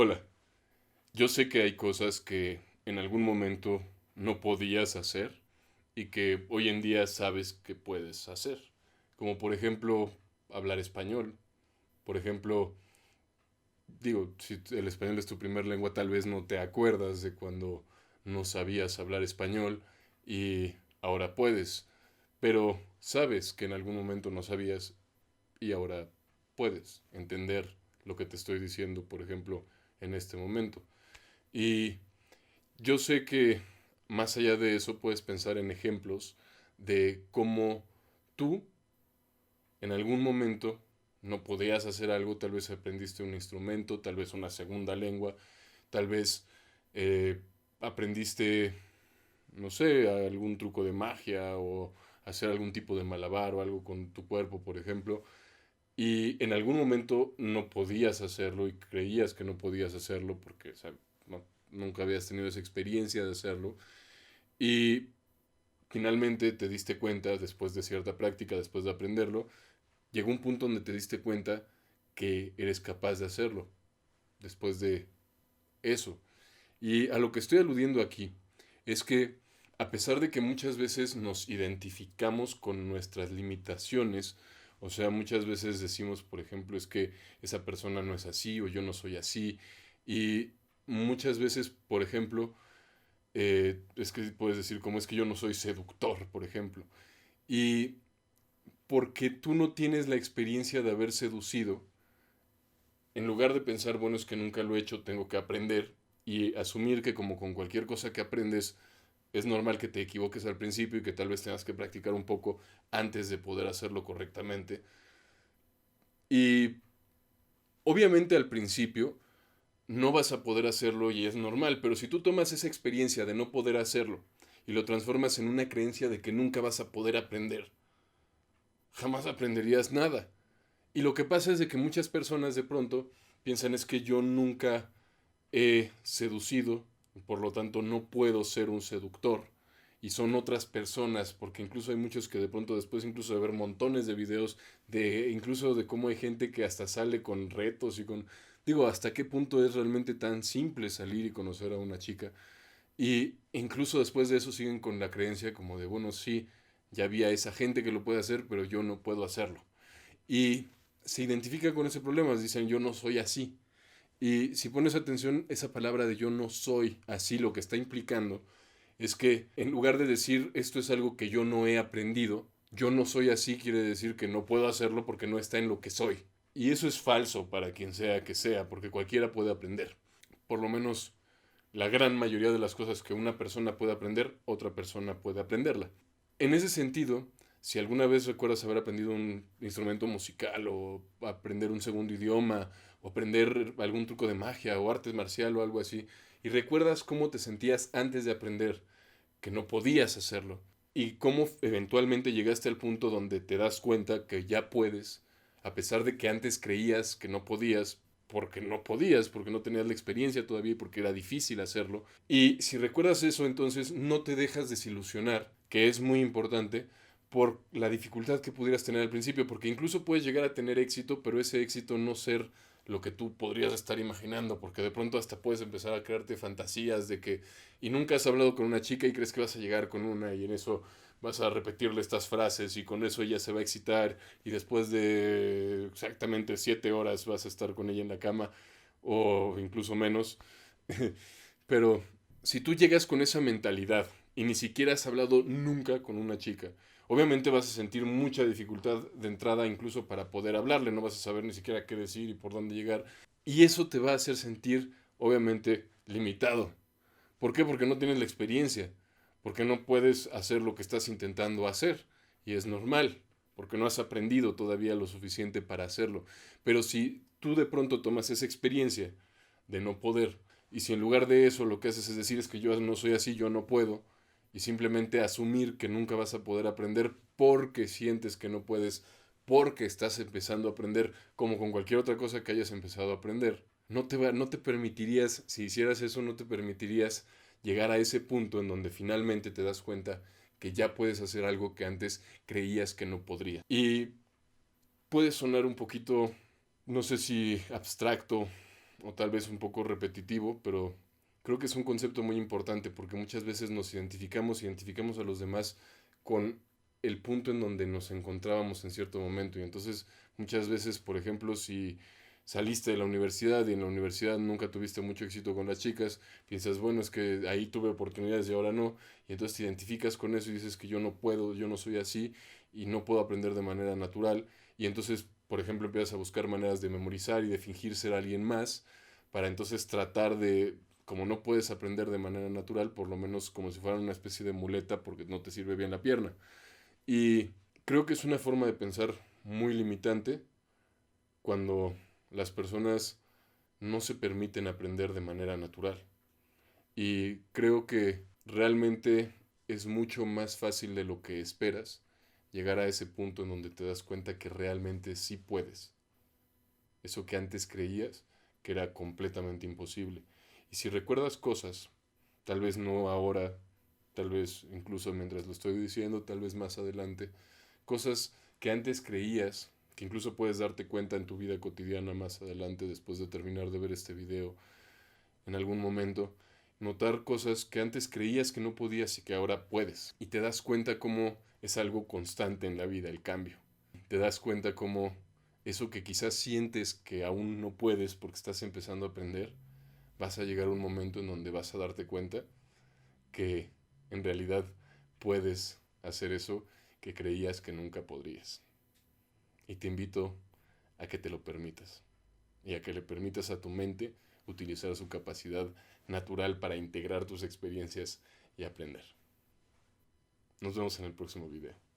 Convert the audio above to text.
Hola, yo sé que hay cosas que en algún momento no podías hacer y que hoy en día sabes que puedes hacer. Como por ejemplo hablar español. Por ejemplo, digo, si el español es tu primer lengua, tal vez no te acuerdas de cuando no sabías hablar español y ahora puedes. Pero sabes que en algún momento no sabías y ahora puedes entender lo que te estoy diciendo, por ejemplo, en este momento. Y yo sé que más allá de eso puedes pensar en ejemplos de cómo tú en algún momento no podías hacer algo, tal vez aprendiste un instrumento, tal vez una segunda lengua, tal vez eh, aprendiste, no sé, algún truco de magia o hacer algún tipo de malabar o algo con tu cuerpo, por ejemplo, y en algún momento no podías hacerlo y creías que no podías hacerlo porque, o sea, nunca habías tenido esa experiencia de hacerlo. Y finalmente te diste cuenta, después de cierta práctica, después de aprenderlo, llegó un punto donde te diste cuenta que eres capaz de hacerlo, después de eso. Y a lo que estoy aludiendo aquí es que a pesar de que muchas veces nos identificamos con nuestras limitaciones, o sea, muchas veces decimos, por ejemplo, es que esa persona no es así o yo no soy así, y muchas veces, por ejemplo, es que puedes decir como es que yo no soy seductor, por ejemplo. Y porque tú no tienes la experiencia de haber seducido, en lugar de pensar, bueno, es que nunca lo he hecho, tengo que aprender y asumir que como con cualquier cosa que aprendes, es normal que te equivoques al principio y que tal vez tengas que practicar un poco antes de poder hacerlo correctamente. Y obviamente al principio no vas a poder hacerlo y es normal, pero si tú tomas esa experiencia de no poder hacerlo y lo transformas en una creencia de que nunca vas a poder aprender, jamás aprenderías nada. Y lo que pasa es de que muchas personas de pronto piensan es que yo nunca he seducido, por lo tanto no puedo ser un seductor. Y son otras personas, porque incluso hay muchos que de pronto después incluso de ver montones de videos de incluso de cómo hay gente que hasta sale con retos y con digo, hasta qué punto es realmente tan simple salir y conocer a una chica. Y incluso después de eso siguen con la creencia como de, bueno, sí, ya había esa gente que lo puede hacer, pero yo no puedo hacerlo. Y se identifica con ese problema, dicen yo no soy así. Y si pones atención, esa palabra de yo no soy así, lo que está implicando es que en lugar de decir esto es algo que yo no he aprendido, yo no soy así quiere decir que no puedo hacerlo porque no está en lo que soy. Y eso es falso para quien sea que sea, porque cualquiera puede aprender. Por lo menos la gran mayoría de las cosas que una persona puede aprender, otra persona puede aprenderla. En ese sentido, si alguna vez recuerdas haber aprendido un instrumento musical o aprender un segundo idioma o aprender algún truco de magia o arte marcial o algo así, y recuerdas cómo te sentías antes de aprender, que no podías hacerlo, y cómo eventualmente llegaste al punto donde te das cuenta que ya puedes, a pesar de que antes creías que no podías, porque no tenías la experiencia todavía y porque era difícil hacerlo. Y si recuerdas eso, entonces no te dejas desilusionar, que es muy importante, por la dificultad que pudieras tener al principio, porque incluso puedes llegar a tener éxito, pero ese éxito no ser lo que tú podrías estar imaginando, porque de pronto hasta puedes empezar a crearte fantasías de que, y nunca has hablado con una chica y crees que vas a llegar con una y en eso vas a repetirle estas frases y con eso ella se va a excitar y después de exactamente 7 horas vas a estar con ella en la cama o incluso menos. Pero si tú llegas con esa mentalidad y ni siquiera has hablado nunca con una chica, obviamente vas a sentir mucha dificultad de entrada incluso para poder hablarle, no vas a saber ni siquiera qué decir y por dónde llegar. Y eso te va a hacer sentir, obviamente, limitado. ¿Por qué? Porque no tienes la experiencia, porque no puedes hacer lo que estás intentando hacer. Y es normal, porque no has aprendido todavía lo suficiente para hacerlo. Pero si tú de pronto tomas esa experiencia de no poder, y si en lugar de eso lo que haces es decir es que yo no soy así, yo no puedo, y simplemente asumir que nunca vas a poder aprender porque sientes que no puedes, porque estás empezando a aprender como con cualquier otra cosa que hayas empezado a aprender, no te permitirías, si hicieras eso, no te permitirías llegar a ese punto en donde finalmente te das cuenta que ya puedes hacer algo que antes creías que no podrías. Y puede sonar un poquito, no sé si abstracto o tal vez un poco repetitivo, pero creo que es un concepto muy importante porque muchas veces nos identificamos a los demás con el punto en donde nos encontrábamos en cierto momento. Y entonces muchas veces, por ejemplo, si saliste de la universidad y en la universidad nunca tuviste mucho éxito con las chicas, piensas, bueno, es que ahí tuve oportunidades y ahora no, y entonces te identificas con eso y dices que yo no puedo, yo no soy así y no puedo aprender de manera natural, y entonces, por ejemplo, empiezas a buscar maneras de memorizar y de fingir ser alguien más, para entonces tratar de, como no puedes aprender de manera natural, por lo menos como si fuera una especie de muleta porque no te sirve bien la pierna. Y creo que es una forma de pensar muy limitante cuando las personas no se permiten aprender de manera natural. Y creo que realmente es mucho más fácil de lo que esperas llegar a ese punto en donde te das cuenta que realmente sí puedes. Eso que antes creías que era completamente imposible. Y si recuerdas cosas, tal vez no ahora, tal vez incluso mientras lo estoy diciendo, tal vez más adelante, cosas que antes creías, que incluso puedes darte cuenta en tu vida cotidiana más adelante después de terminar de ver este video en algún momento, notar cosas que antes creías que no podías y que ahora puedes. Y te das cuenta cómo es algo constante en la vida, el cambio. Te das cuenta cómo eso que quizás sientes que aún no puedes porque estás empezando a aprender, vas a llegar a un momento en donde vas a darte cuenta que en realidad puedes hacer eso que creías que nunca podrías. Y te invito a que te lo permitas y a que le permitas a tu mente utilizar su capacidad natural para integrar tus experiencias y aprender. Nos vemos en el próximo video.